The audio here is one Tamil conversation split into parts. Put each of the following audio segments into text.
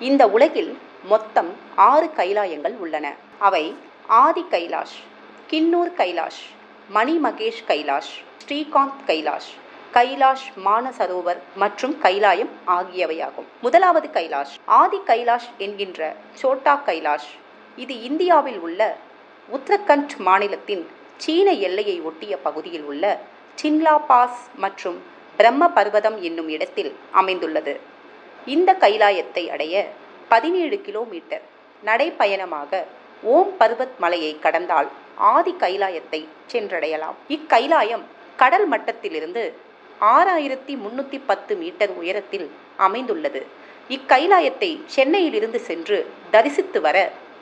இந்த உலகில் மொத்தம் 6 கைலாயங்கள் உள்ளன. அவை ஆதி கைலாஷ், கின்னூர் கைலாஷ், மணிமகேஷ் கைலாஷ், ஸ்ரீகாந்த் கைலாஷ், கைலாஷ் மானசரோவர் மற்றும் கைலாயம் ஆகியவையாகும். முதலாவது கைலாஷ் ஆதி கைலாஷ் என்கின்ற சோட்டா கைலாஷ். இது இந்தியாவில் உள்ள உத்தரகண்ட் மாநிலத்தின் சீன எல்லையை ஒட்டிய பகுதியில் உள்ள சின்லா பாஸ் மற்றும் பிரம்ம பர்வதம் என்னும் இடத்தில் அமைந்துள்ளது. இந்த கைலாயத்தை அடைய 17 கிலோமீட்டர் நடைப்பயணமாக ஓம் பர்வத் மலையை கடந்தால் ஆதி கைலாயத்தை சென்றடையலாம். இக்கைலாயம் கடல் மட்டத்திலிருந்து 6310 மீட்டர் உயரத்தில் அமைந்துள்ளது. இக்கைலாயத்தை சென்னையிலிருந்து சென்று தரிசித்து வர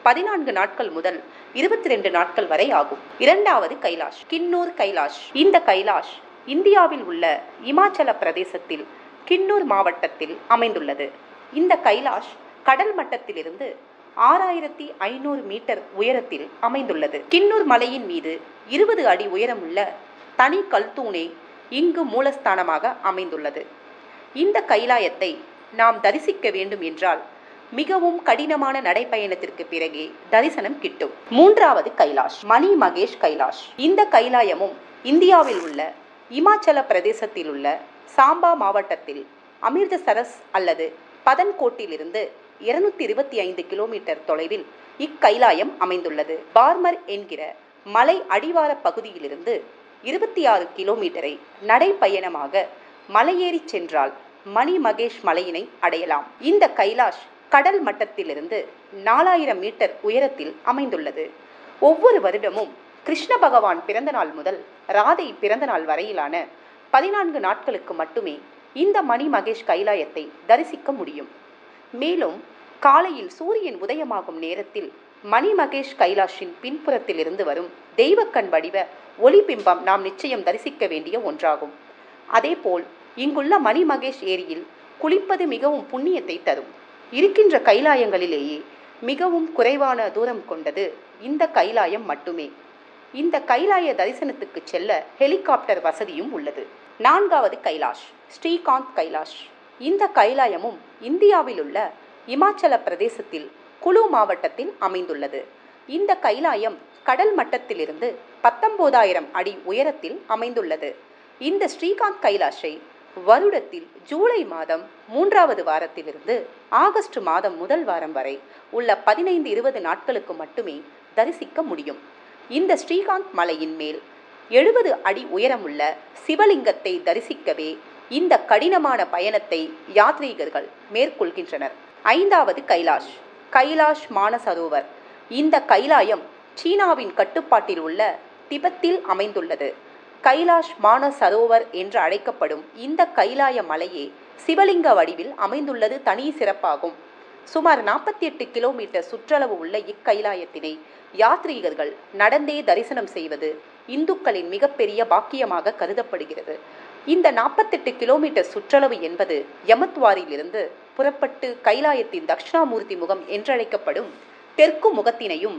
14 நாட்கள் முதல் 22 நாட்கள் வரை ஆகும். இரண்டாவது கைலாஷ் கின்னூர் கைலாஷ். இந்த கைலாஷ் இந்தியாவில் உள்ள இமாச்சல பிரதேசத்தில் கின்னூர் மாவட்டத்தில் அமைந்துள்ளது. இந்த கைலாஷ் கடல் மட்டத்திலிருந்து 6500 மீட்டர் உயரத்தில் அமைந்துள்ளது. கின்னூர் மலையின் மீது 20 அடி உயரமுள்ள தனி கல்தூணே இங்கு மூலஸ்தானமாக அமைந்துள்ளது. இந்த கைலாயத்தை நாம் தரிசிக்க வேண்டும் என்றால் மிகவும் கடினமான நடைப்பயணத்திற்கு பிறகே தரிசனம் கிட்டும். மூன்றாவது கைலாஷ் மணிமகேஷ் கைலாஷ். இந்த கைலாயமும் இந்தியாவில் உள்ள இமாச்சல பிரதேசத்தில் உள்ள சாம்பா மாவட்டத்தில் அமிர்தசரஸ் அல்லது பதன்கோட்டிலிருந்து 225 கிலோமீட்டர் தொலைவில் இக்கைலாயம் அமைந்துள்ளது. பார்மர் என்கிற மலை அடிவார பகுதியிலிருந்து 26 கிலோமீட்டரை நடைப்பயணமாக மலையேறி சென்றால் மணிமகேஷ் மலையினை அடையலாம். இந்த கைலாஷ் கடல் மட்டத்திலிருந்து 4000 மீட்டர் உயரத்தில் அமைந்துள்ளது. ஒவ்வொரு வருடமும் கிருஷ்ண பகவான் பிறந்த நாள் முதல் ராதை பிறந்த நாள் வரையிலான 14 நாட்களுக்கு மட்டுமே இந்த மணிமகேஷ் கைலாயத்தை தரிசிக்க முடியும். மேலும் காலையில் சூரியன் உதயமாகும் நேரத்தில் மணிமகேஷ் கைலாஷின் பின்புறத்தில் இருந்து வரும் தெய்வக்கண் வடிவ ஒளிபிம்பம் நாம் நிச்சயம் தரிசிக்க வேண்டிய ஒன்றாகும். அதேபோல் இங்குள்ள மணிமகேஷ் ஏரியில் குளிப்பது மிகவும் புண்ணியத்தை தரும். இருக்கின்ற கைலாயங்களிலேயே மிகவும் குறைவான தூரம் கொண்டது இந்த கைலாயம் மட்டுமே. இந்த கைலாய தரிசனத்துக்கு செல்ல ஹெலிகாப்டர் வசதியும் உள்ளது. நான்காவது கைலாஷ் ஸ்ரீகாந்த் கைலாஷ். இந்த கைலாயமும் இந்தியாவில் உள்ள இமாச்சல பிரதேசத்தில் குலு மாவட்டத்தில் அமைந்துள்ளது. இந்த கைலாயம் கடல் மட்டத்திலிருந்து 19000 அடி உயரத்தில் அமைந்துள்ளது. இந்த ஸ்ரீகாந்த் கைலாஷை வருடத்தில் ஜூலை மாதம் 3வது வாரத்திலிருந்து ஆகஸ்ட் மாதம் முதல் வாரம் வரை உள்ள 15-20 நாட்களுக்கு மட்டுமே தரிசிக்க முடியும். இந்த ஸ்ரீகாந்த் மலையின் மேல் 70 அடி உயரமுள்ள சிவலிங்கத்தை தரிசிக்கவே இந்த கடினமான பயணத்தை யாத்ரீகர்கள் மேற்கொள்கின்றனர். ஐந்தாவது கைலாஷ் கைலாஷ் மானசரோவர். இந்த கைலாயம் சீனாவின் கட்டுப்பாட்டில் உள்ள திபெத்தில் அமைந்துள்ளது. கைலாஷ் மானசரோவர் என்று அழைக்கப்படும் இந்த கைலாய மலையே சிவலிங்க வடிவில் அமைந்துள்ளது தனி சிறப்பாகும். சுமார் 48 கிலோமீட்டர் சுற்றளவு உள்ள இக்கைலாயத்தினை யாத்ரீகர்கள் நடந்தே தரிசனம் செய்வது இந்துக்களின் மிகப்பெரிய பாக்கியமாக கருதப்படுகிறது. இந்த 48 கிலோமீட்டர் சுற்றளவு என்பது யமத்வாரிலிருந்து புறப்பட்டு கைலாயத்தின் தட்சிணாமூர்த்தி முகம் என்றழைக்கப்படும் தெற்கு முகத்தினையும்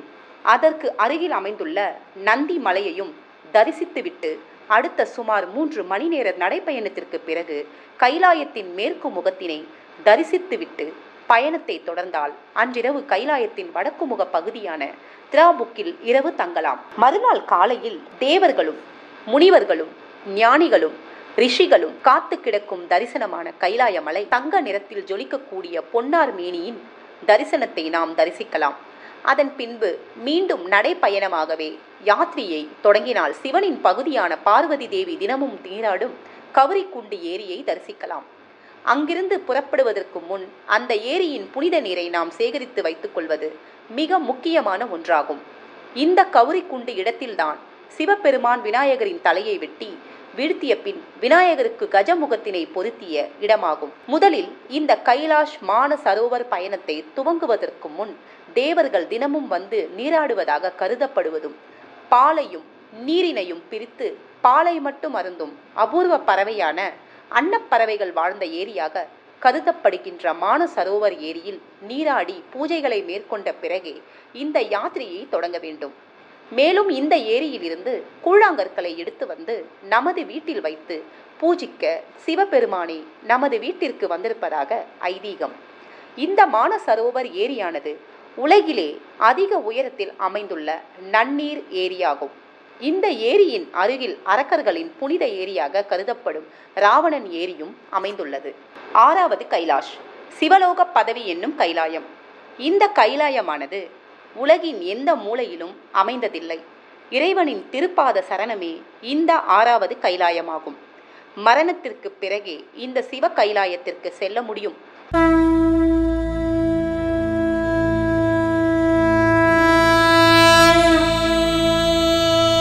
அதற்கு அருகில் அமைந்துள்ள நந்தி மலையையும் தரிசித்துவிட்டு அடுத்த சுமார் 3 மணி நேர நடைப்பயணத்திற்கு பிறகு கைலாயத்தின் மேற்கு முகத்தினை தரிசித்துவிட்டு பயணத்தை தொடர்ந்தால் அன்றிரவு கைலாயத்தின் வடக்கு முக பகுதியான திராபுக்கில் இரவு தங்கலாம். மறுநாள் காலையில் தேவர்களும் முனிவர்களும் ஞானிகளும் ரிஷிகளும் காத்து கிடக்கும் தரிசனமான கைலாய மலை தங்க நிறத்தில் ஜொலிக்கக்கூடிய பொன்னார் மேனியின் தரிசனத்தை நாம் தரிசிக்கலாம். அதன் பின்பு மீண்டும் நடைப்பயணமாகவே யாத்திரையை தொடங்கினால் சிவனின் பகுதியான பார்வதி தேவி தினமும் நீராடும் கவரிக்குண்டு ஏரியை தரிசிக்கலாம். அங்கிருந்து புறப்படுவதற்கு முன் அந்த ஏரியின் புனித நீரை நாம் சேகரித்து வைத்துக் கொள்வது மிக முக்கியமான ஒன்றாகும். இந்த கவரிக்குண்டு இடத்தில்தான் சிவபெருமான் விநாயகரின் தலையை வெட்டி வீழ்த்திய பின் விநாயகருக்கு கஜமுகத்தினை பொருத்திய இடமாகும். முதலில் இந்த கைலாஷ் மானசரோவர் பயணத்தை துவங்குவதற்கு முன் தேவர்கள் தினமும் வந்து நீராடுவதாக கருதப்படுவதும் பாலையும் நீரினையும் பிரித்து பாலை மட்டும் அருந்தும் அபூர்வ பறவையான அன்னப்பறவைகள் வாழ்ந்த ஏரியாக கருதப்படுகின்ற மானசரோவர் ஏரியில் நீராடி பூஜைகளை மேற்கொண்ட பிறகே இந்த யாத்திரையை தொடங்க வேண்டும். மேலும் இந்த ஏரியிலிருந்து கூழாங்கற்களை எடுத்து வந்து நமது வீட்டில் வைத்து பூஜிக்க சிவபெருமானே நமது வீட்டிற்கு வந்திருப்பதாக ஐதீகம். இந்த மானசரோவர் ஏரியானது உலகிலே அதிக உயரத்தில் அமைந்துள்ள நன்னீர் ஏரியாகும். இந்த ஏரியின் அருகில் அரக்கர்களின் புனித ஏரியாக கருதப்படும் ராவணன் ஏரியும் அமைந்துள்ளது. 6வது கைலாஷ், சிவலோக பதவி என்னும் கைலாயம். இந்த கைலாயமானது உலகின் எந்த மூலையிலும் அமைந்ததில்லை. இறைவனின் திருப்பாத சரணமே இந்த 6வது கைலாயமாகும். மரணத்திற்கு பிறகே இந்த சிவ கைலாயத்திற்கு செல்ல முடியும்.